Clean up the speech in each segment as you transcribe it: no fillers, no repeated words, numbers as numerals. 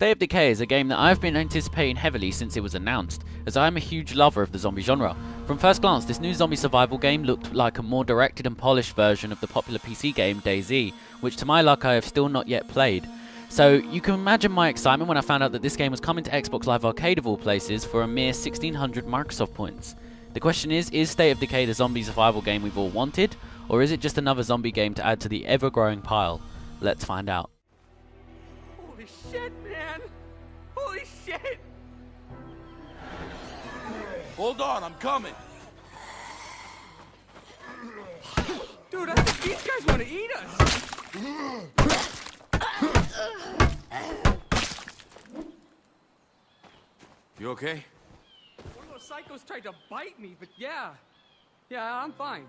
State of Decay is a game that I've been anticipating heavily since it was announced, as I am a huge lover of the zombie genre. From first glance, this new zombie survival game looked like a more directed and polished version of the popular PC game DayZ, which to my luck I have still not yet played. So you can imagine my excitement when I found out that this game was coming to Xbox Live Arcade of all places for a mere 1600 Microsoft points. The question is State of Decay the zombie survival game we've all wanted, or is it just another zombie game to add to the ever-growing pile? Let's find out. Holy shit, man! Holy shit! Hold on, I'm coming. Dude, I think these guys want to eat us! You okay? One of those psychos tried to bite me, but yeah, I'm fine.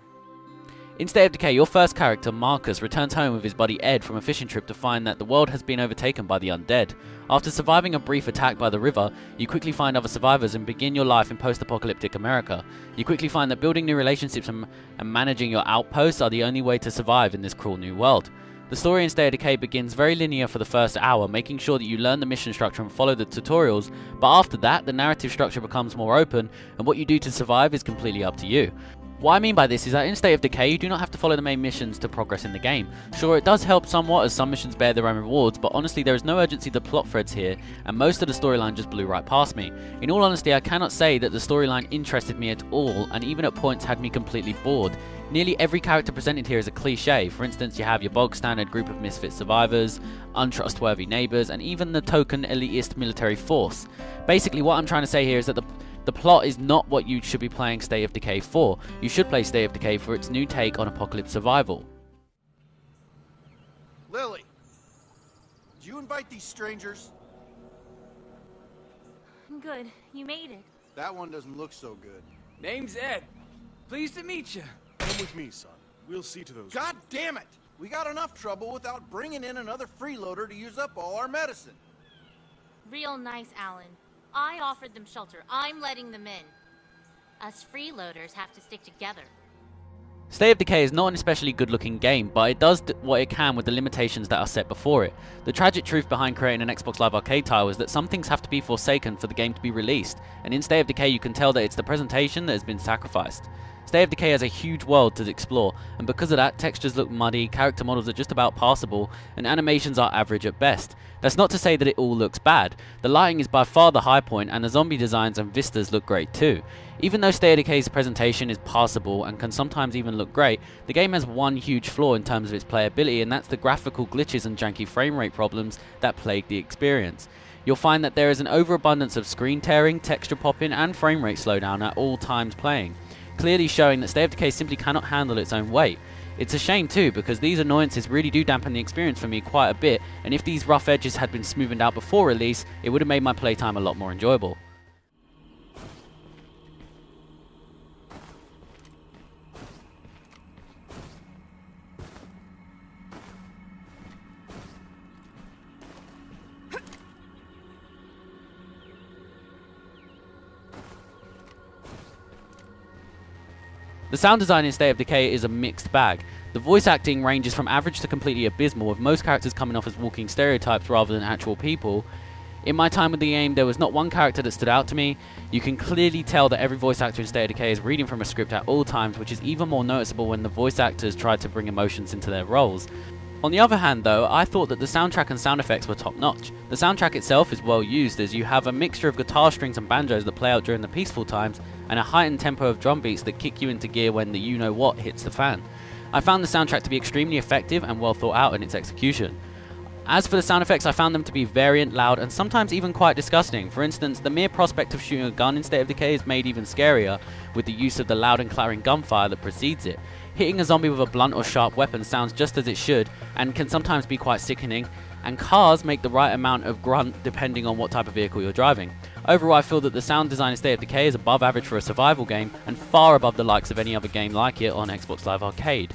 In State of Decay, your first character, Marcus, returns home with his buddy Ed from a fishing trip to find that the world has been overtaken by the undead. After surviving a brief attack by the river, you quickly find other survivors and begin your life in post-apocalyptic America. You quickly find that building new relationships and managing your outposts are the only way to survive in this cruel new world. The story in State of Decay begins very linear for the first hour, making sure that you learn the mission structure and follow the tutorials, but after that, the narrative structure becomes more open, and what you do to survive is completely up to you. What I mean by this is that in State of Decay, you do not have to follow the main missions to progress in the game. Sure, it does help somewhat as some missions bear their own rewards, but honestly there is no urgency to plot threads here, and most of the storyline just blew right past me. In all honesty, I cannot say that the storyline interested me at all, and even at points had me completely bored. Nearly every character presented here is a cliche. For instance, you have your bog standard group of misfit survivors, untrustworthy neighbours, and even the token elitist military force. Basically, what I'm trying to say here is that the plot is not what you should be playing State of Decay for. You should play State of Decay for its new take on apocalypse survival. Lily, did you invite these strangers? Good, you made it. That one doesn't look so good. Name's Ed. Pleased to meet you. Come with me, son. We'll see to those. God damn it! We got enough trouble without bringing in another freeloader to use up all our medicine. Real nice, Alan. I offered them shelter. I'm letting them in. Us freeloaders have to stick together. State of Decay is not an especially good looking game, but it does what it can with the limitations that are set before it. The tragic truth behind creating an Xbox Live Arcade title is that some things have to be forsaken for the game to be released, and in State of Decay you can tell that it's the presentation that has been sacrificed. State of Decay has a huge world to explore, and because of that, textures look muddy, character models are just about passable, and animations are average at best. That's not to say that it all looks bad. The lighting is by far the high point, and the zombie designs and vistas look great too. Even though State of Decay's presentation is passable and can sometimes even look great, the game has one huge flaw in terms of its playability, and that's the graphical glitches and janky frame rate problems that plague the experience. You'll find that there is an overabundance of screen tearing, texture popping, and frame rate slowdown at all times playing, clearly showing that State of Decay simply cannot handle its own weight. It's a shame too, because these annoyances really do dampen the experience for me quite a bit, and if these rough edges had been smoothened out before release, it would have made my playtime a lot more enjoyable. The sound design in State of Decay is a mixed bag. The voice acting ranges from average to completely abysmal, with most characters coming off as walking stereotypes rather than actual people. In my time with the game, there was not one character that stood out to me. You can clearly tell that every voice actor in State of Decay is reading from a script at all times, which is even more noticeable when the voice actors try to bring emotions into their roles. On the other hand though, I thought that the soundtrack and sound effects were top notch. The soundtrack itself is well used, as you have a mixture of guitar strings and banjos that play out during the peaceful times, and a heightened tempo of drum beats that kick you into gear when the you-know-what hits the fan. I found the soundtrack to be extremely effective and well thought out in its execution. As for the sound effects, I found them to be variant, loud, and sometimes even quite disgusting. For instance, the mere prospect of shooting a gun in State of Decay is made even scarier with the use of the loud and clattering gunfire that precedes it. Hitting a zombie with a blunt or sharp weapon sounds just as it should, and can sometimes be quite sickening, and cars make the right amount of grunt depending on what type of vehicle you're driving. Overall, I feel that the sound design in State of Decay is above average for a survival game, and far above the likes of any other game like it on Xbox Live Arcade.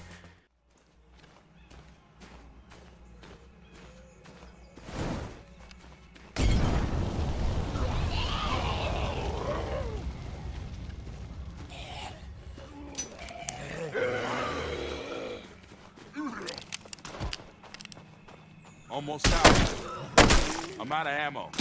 Almost out. I'm out of ammo.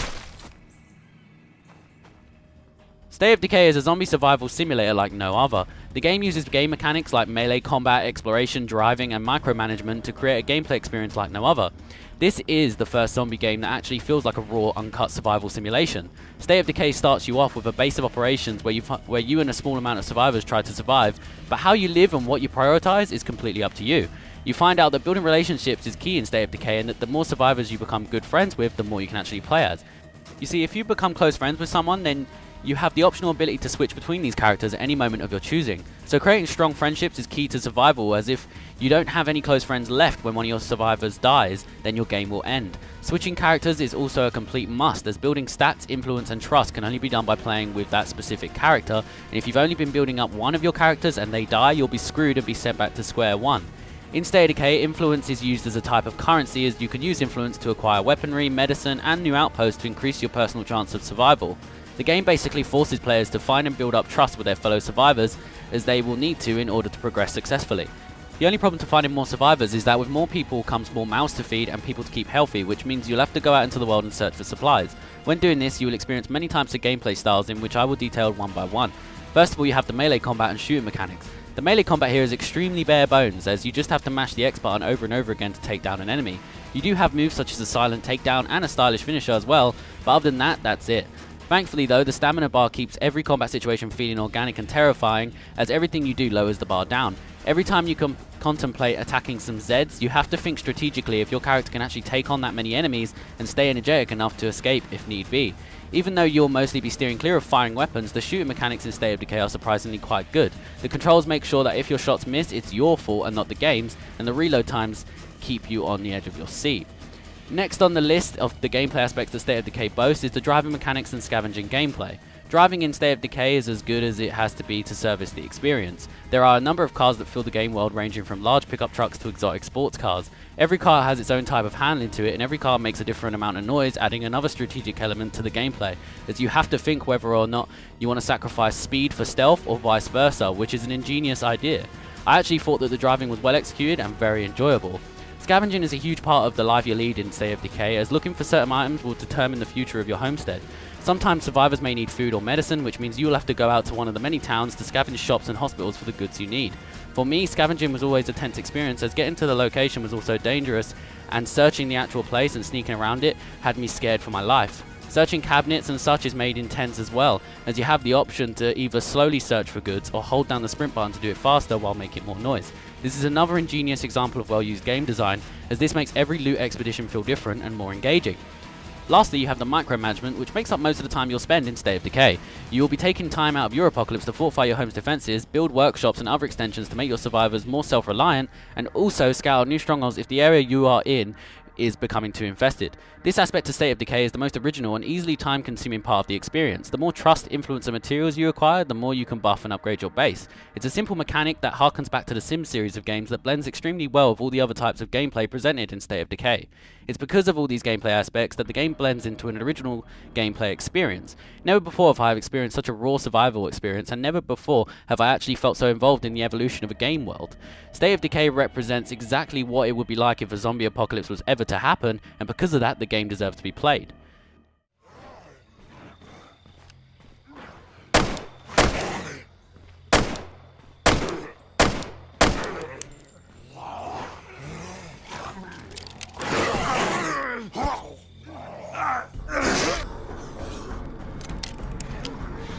State of Decay is a zombie survival simulator like no other. The game uses game mechanics like melee combat, exploration, driving, and micromanagement to create a gameplay experience like no other. This is the first zombie game that actually feels like a raw, uncut survival simulation. State of Decay starts you off with a base of operations where you and a small amount of survivors try to survive, but how you live and what you prioritize is completely up to you. You find out that building relationships is key in State of Decay, and that the more survivors you become good friends with, the more you can actually play as. You see, if you become close friends with someone, then you have the optional ability to switch between these characters at any moment of your choosing. So creating strong friendships is key to survival, as if you don't have any close friends left when one of your survivors dies, then your game will end. Switching characters is also a complete must, as building stats, influence, and trust can only be done by playing with that specific character, and if you've only been building up one of your characters and they die, you'll be screwed and be sent back to square one. In State of Decay, influence is used as a type of currency, as you can use influence to acquire weaponry, medicine, and new outposts to increase your personal chance of survival. The game basically forces players to find and build up trust with their fellow survivors, as they will need to in order to progress successfully. The only problem to finding more survivors is that with more people comes more mouths to feed and people to keep healthy, which means you'll have to go out into the world and search for supplies. When doing this, you will experience many types of gameplay styles, in which I will detail one by one. First of all, you have the melee combat and shooting mechanics. The melee combat here is extremely bare bones, as you just have to mash the X button over and over again to take down an enemy. You do have moves such as a silent takedown and a stylish finisher as well, but other than that, that's it. Thankfully though, the stamina bar keeps every combat situation feeling organic and terrifying, as everything you do lowers the bar down. Every time you contemplate attacking some Zeds, you have to think strategically if your character can actually take on that many enemies and stay energetic enough to escape if need be. Even though you'll mostly be steering clear of firing weapons, the shooting mechanics in State of Decay are surprisingly quite good. The controls make sure that if your shots miss, it's your fault and not the game's, and the reload times keep you on the edge of your seat. Next on the list of the gameplay aspects that State of Decay boasts is the driving mechanics and scavenging gameplay. Driving in State of Decay is as good as it has to be to service the experience. There are a number of cars that fill the game world, ranging from large pickup trucks to exotic sports cars. Every car has its own type of handling to it, and every car makes a different amount of noise, adding another strategic element to the gameplay, as you have to think whether or not you want to sacrifice speed for stealth or vice versa, which is an ingenious idea. I actually thought that the driving was well executed and very enjoyable. Scavenging is a huge part of the life you lead in State of Decay, as looking for certain items will determine the future of your homestead. Sometimes survivors may need food or medicine, which means you'll have to go out to one of the many towns to scavenge shops and hospitals for the goods you need. For me, scavenging was always a tense experience, as getting to the location was also dangerous, and searching the actual place and sneaking around it had me scared for my life. Searching cabinets and such is made intense as well, as you have the option to either slowly search for goods or hold down the sprint button to do it faster while making more noise. This is another ingenious example of well-used game design, as this makes every loot expedition feel different and more engaging. Lastly, you have the micromanagement, which makes up most of the time you'll spend in State of Decay. You will be taking time out of your apocalypse to fortify your home's defenses, build workshops and other extensions to make your survivors more self-reliant, and also scout new strongholds if the area you are in is becoming too infested. This aspect of State of Decay is the most original and easily time-consuming part of the experience. The more trust, influence and materials you acquire, the more you can buff and upgrade your base. It's a simple mechanic that harkens back to the Sims series of games that blends extremely well with all the other types of gameplay presented in State of Decay. It's because of all these gameplay aspects that the game blends into an original gameplay experience. Never before have I experienced such a raw survival experience, and never before have I actually felt so involved in the evolution of a game world. State of Decay represents exactly what it would be like if a zombie apocalypse was ever to happen, and because of that, the game deserves to be played.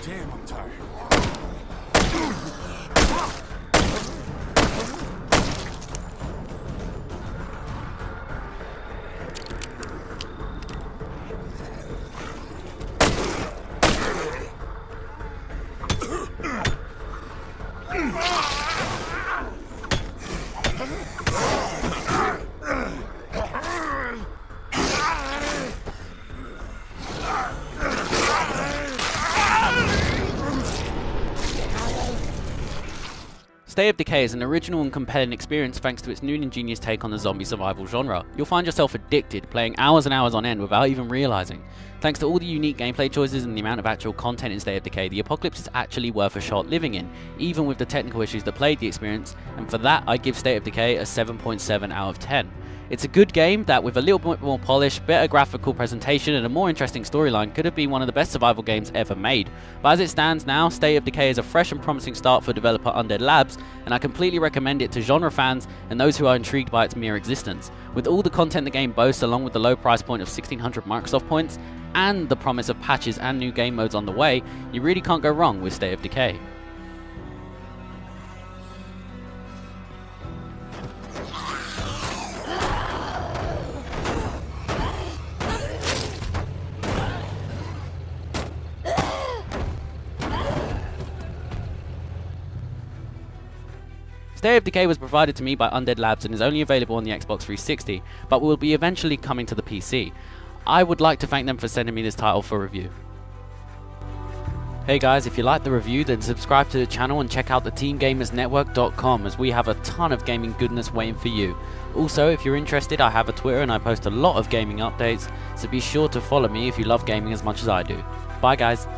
Damn, I'm tired. State of Decay is an original and compelling experience thanks to its new and ingenious take on the zombie survival genre. You'll find yourself addicted, playing hours and hours on end without even realizing. Thanks to all the unique gameplay choices and the amount of actual content in State of Decay, the apocalypse is actually worth a shot living in, even with the technical issues that plagued the experience, and for that I give State of Decay a 7.7 out of 10. It's a good game that, with a little bit more polish, better graphical presentation and a more interesting storyline, could have been one of the best survival games ever made. But as it stands now, State of Decay is a fresh and promising start for developer Undead Labs, and I completely recommend it to genre fans and those who are intrigued by its mere existence. With all the content the game boasts, along with the low price point of 1600 Microsoft points, and the promise of patches and new game modes on the way, you really can't go wrong with State of Decay. State of Decay was provided to me by Undead Labs and is only available on the Xbox 360, but will be eventually coming to the PC. I would like to thank them for sending me this title for review. Hey guys, if you liked the review, then subscribe to the channel and check out the TeamGamersNetwork.com, as we have a ton of gaming goodness waiting for you. Also, if you're interested, I have a Twitter and I post a lot of gaming updates, so be sure to follow me if you love gaming as much as I do. Bye guys.